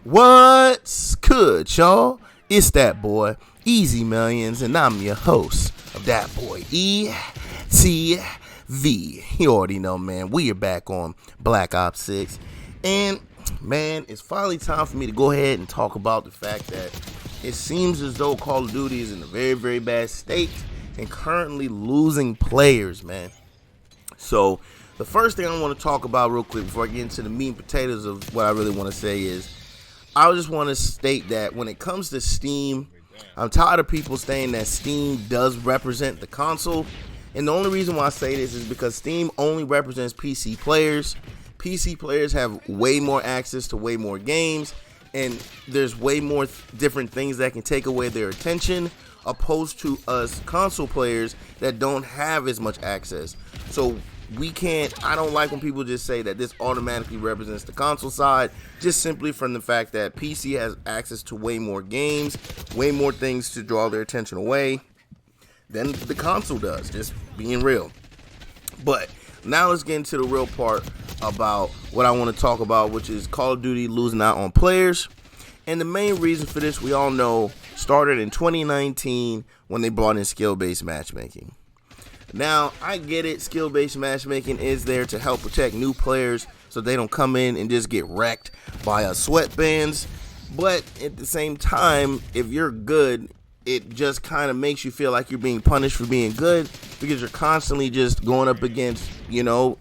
What's good, y'all? It's that boy, Easy Millions, and I'm your host of That Boy ETV. You already know, man. We are back on Black Ops 6. And, man, it's finally time for me to go ahead and talk about the fact that it seems as though Call of Duty is in a very, very bad state and currently losing players, man. So, the first thing I want to talk about real quick before I get into the meat and potatoes of what I really want to say is, I just want to state that when it comes to Steam, I'm tired of people saying that Steam does represent the console. And the only reason why I say this is because Steam only represents PC players. PC players have way more access to way more games, and there's way more different things that can take away their attention, opposed to us console players that don't have as much access. So I don't like when people just say that this automatically represents the console side, just simply from the fact that PC has access to way more games, way more things to draw their attention away than the console does, just being real. But now let's get into the real part about what I want to talk about, which is Call of Duty losing out on players. And the main reason for this, we all know, started in 2019 when they brought in skill-based matchmaking. Now, I get it, skill-based matchmaking is there to help protect new players so they don't come in and just get wrecked by sweatbands. But at the same time, if you're good, it just kind of makes you feel like you're being punished for being good because you're constantly just going up against,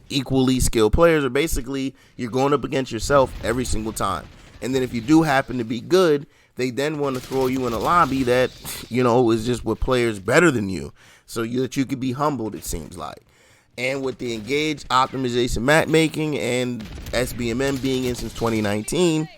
equally skilled players, or basically you're going up against yourself every single time. And then if you do happen to be good, they then want to throw you in a lobby that, is just with players better than you, so that you could be humbled, it seems like. And with the engaged optimization matchmaking and SBMM being in since 2019,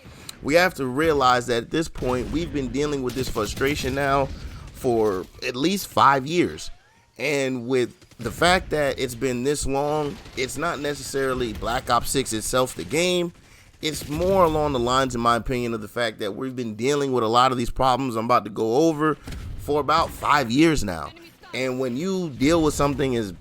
we have to realize that at this point, we've been dealing with this frustration now for at least 5 years. And with the fact that it's been this long, it's not necessarily Black Ops 6 itself, the game. It's more along the lines, in my opinion, of the fact that we've been dealing with a lot of these problems I'm about to go over for about 5 years now. And when you deal with something as,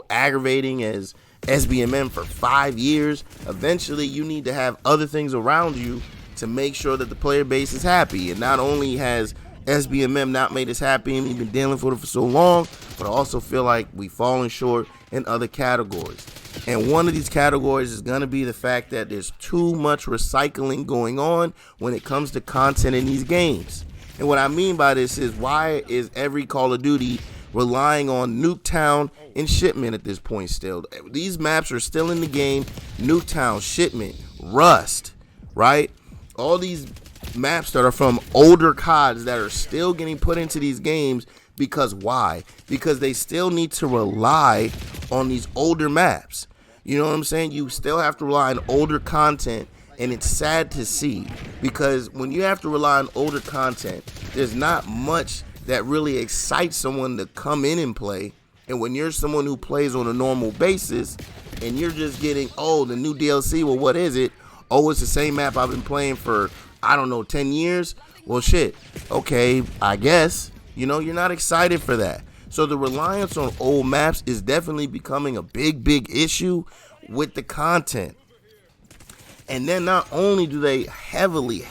aggravating as SBMM for 5 years, eventually you need to have other things around you to make sure that the player base is happy. And not only has SBMM not made us happy and we've been dealing with it for so long, but I also feel like we've fallen short in other categories. And one of these categories is going to be the fact that there's too much recycling going on when it comes to content in these games. And what I mean by this is, why is every Call of Duty relying on Nuketown and Shipment at this point still? These maps are still in the game. Nuketown, Shipment, Rust, right? All these maps that are from older CODs that are still getting put into these games. Because why? Because they still need to rely on these older maps. You know what I'm saying? You still have to rely on older content. And it's sad to see, because when you have to rely on older content, there's not much that really excites someone to come in and play. And when you're someone who plays on a normal basis and you're just getting, the new DLC, well, what is it? Oh, it's the same map I've been playing for, 10 years? Well, shit. Okay, I guess. You're not excited for that. So the reliance on old maps is definitely becoming a big, big issue with the content. And then not only do they heavily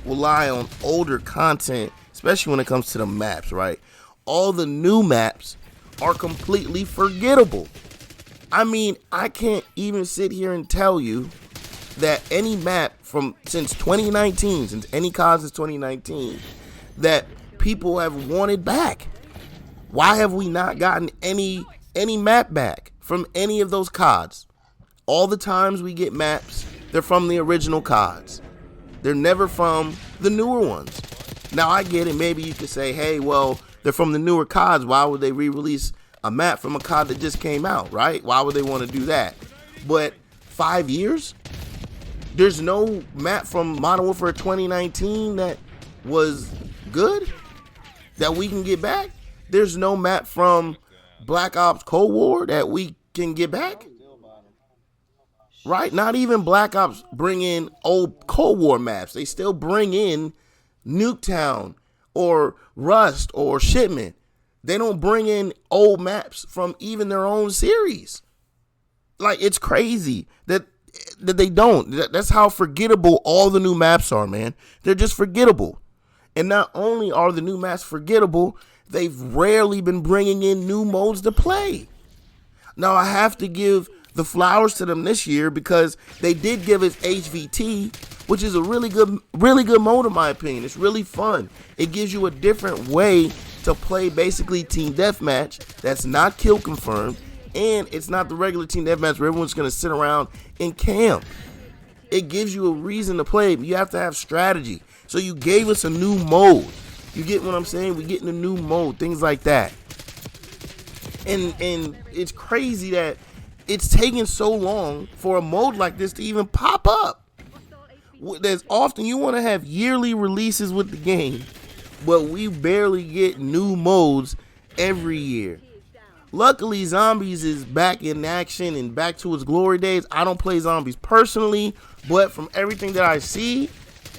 rely on older content, especially when it comes to the maps, right? All the new maps are completely forgettable. I mean, I can't even sit here and tell you that any map since 2019, since any COD since 2019, that people have wanted back. Why have we not gotten any map back from any of those CODs? All the times we get maps, they're from the original CODs. They're never from the newer ones. Now, I get it. Maybe you could say, hey, well, they're from the newer CODs. Why would they re-release a map from a COD that just came out, right? Why would they want to do that? But 5 years? There's no map from Modern Warfare 2019 that was good that we can get back? There's no map from Black Ops Cold War that we can get back? Right? Not even Black Ops bring in old Cold War maps. They still bring in Nuketown or Rust or Shipment. They don't bring in old maps from even their own series. Like, it's crazy that that they don't. That's how forgettable all the new maps are, man. They're just forgettable. And not only are the new maps forgettable, they've rarely been bringing in new modes to play. Now, I have to give the flowers to them this year because they did give us HVT, which is a really good mode in my opinion. It's really fun. It gives you a different way to play basically team deathmatch that's not kill confirmed, and it's not the regular team deathmatch where everyone's going to sit around and camp. It gives you a reason to play. You have to have strategy. So you gave us a new mode. You get what I'm saying? We're getting a new mode, things like that. And it's crazy that it's taking so long for a mode like this to even pop up. There's often you want to have yearly releases with the game, but we barely get new modes every year. Luckily, Zombies is back in action and back to its glory days. I don't play Zombies personally, but from everything that I see,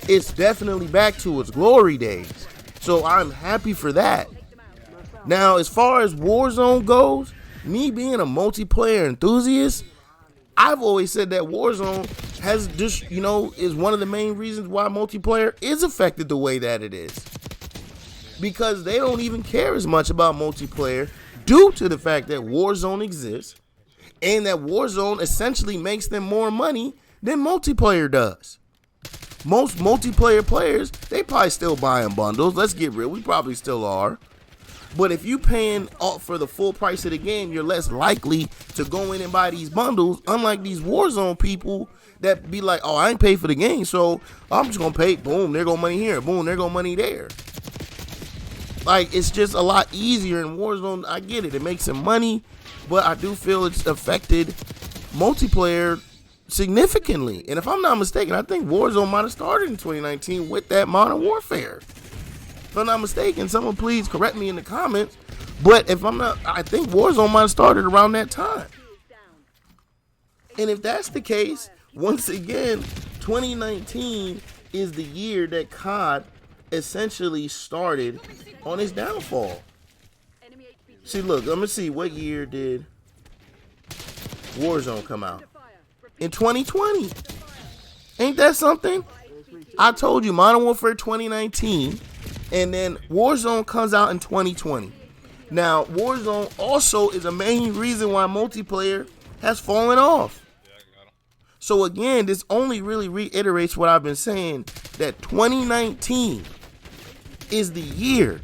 it's definitely back to its glory days. So I'm happy for that. Now, as far as Warzone goes, me being a multiplayer enthusiast, I've always said that Warzone has just, is one of the main reasons why multiplayer is affected the way that it is. Because they don't even care as much about multiplayer due to the fact that Warzone exists and that Warzone essentially makes them more money than multiplayer does. Most multiplayer players, they probably still buying bundles. Let's get real. We probably still are. But if you paying for the full price of the game, you're less likely to go in and buy these bundles. Unlike these Warzone people that be like, oh, I ain't paid for the game, so I'm just going to pay. Boom, there go money here. Boom, there go money there. Like, it's just a lot easier in Warzone. I get it. It makes some money, but I do feel it's affected multiplayer significantly. And if I'm not mistaken, I think Warzone might have started in 2019 with that Modern Warfare. If I'm not mistaken, someone please correct me in the comments. But if I'm not, I think Warzone might have started around that time. And if that's the case, once again, 2019 is the year that COD essentially started on its downfall. See, look, I'm gonna see what year did Warzone come out? In 2020. Ain't that something? I told you, Modern Warfare 2019, and then Warzone comes out in 2020. Now, Warzone also is a main reason why multiplayer has fallen off. So again, this only really reiterates what I've been saying, that 2019 is the year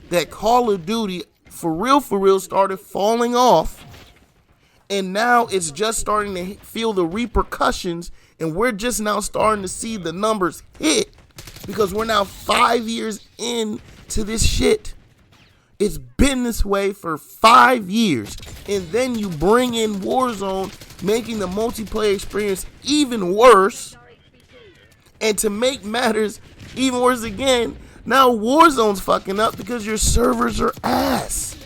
that Call of Duty for real started falling off, and now it's just starting to feel the repercussions, and we're just now starting to see the numbers hit because we're now 5 years into this shit. It's been this way for 5 years, and then you bring in Warzone, making the multiplayer experience even worse. And to make matters even worse again, now Warzone's fucking up because your servers are ass.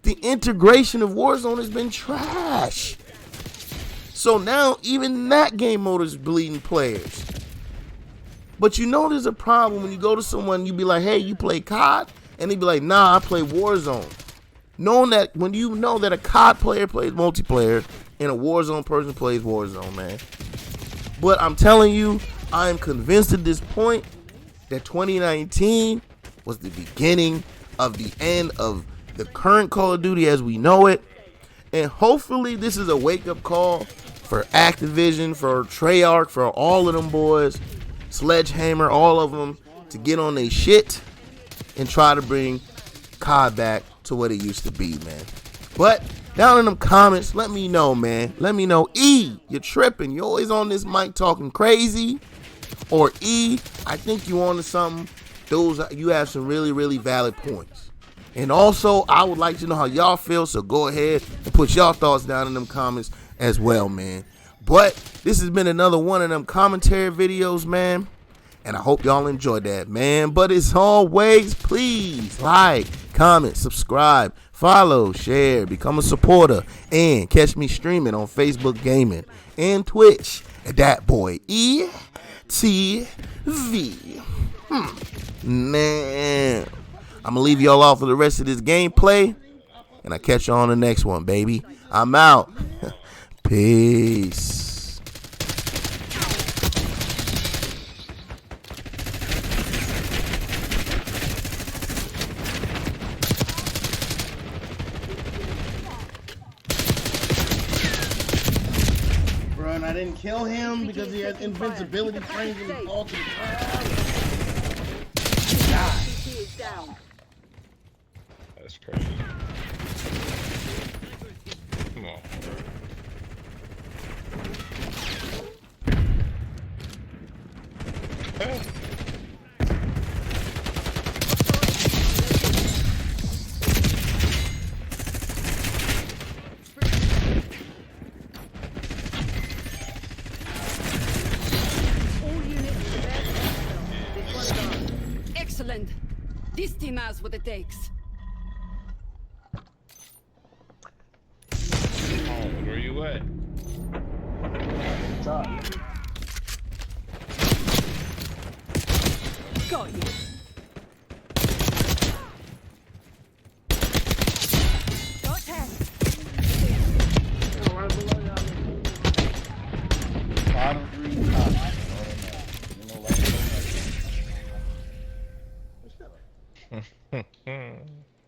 The integration of Warzone has been trash. So now even that game mode is bleeding players. But there's a problem when you go to someone, you be like, hey, you play COD? And they be like, nah, I play Warzone. Knowing that when you know that a COD player plays multiplayer and a Warzone person plays Warzone, man. But I'm telling you, I am convinced at this point that 2019 was the beginning of the end of the current Call of Duty as we know it. And hopefully this is a wake-up call for Activision, for Treyarch, for all of them boys, Sledgehammer, all of them, to get on their shit and try to bring COD back to what it used to be, man. But down in them comments, let me know, man. Let me know, E, you're tripping. You're always on this mic talking crazy. Or E, I think you on to something. You have some really valid points. And also, I would like to know how y'all feel, so go ahead and put y'all thoughts down in them comments as well, man. But this has been another one of them commentary videos, man. And I hope y'all enjoyed that, man. But as always, please like, comment, subscribe, follow, share, become a supporter, and catch me streaming on Facebook Gaming and Twitch at DatBoyETV. Man, I'm going to leave y'all off for the rest of this gameplay, and I'll catch y'all on the next one, baby. I'm out. Peace. kill him because he has invincibility frames and he falls to the ground. God. That's crazy. Come on. Excellent. This team has what it takes. Oh, where you at? Got you. Got 10. Bottom three, top.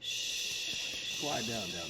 Slide down there.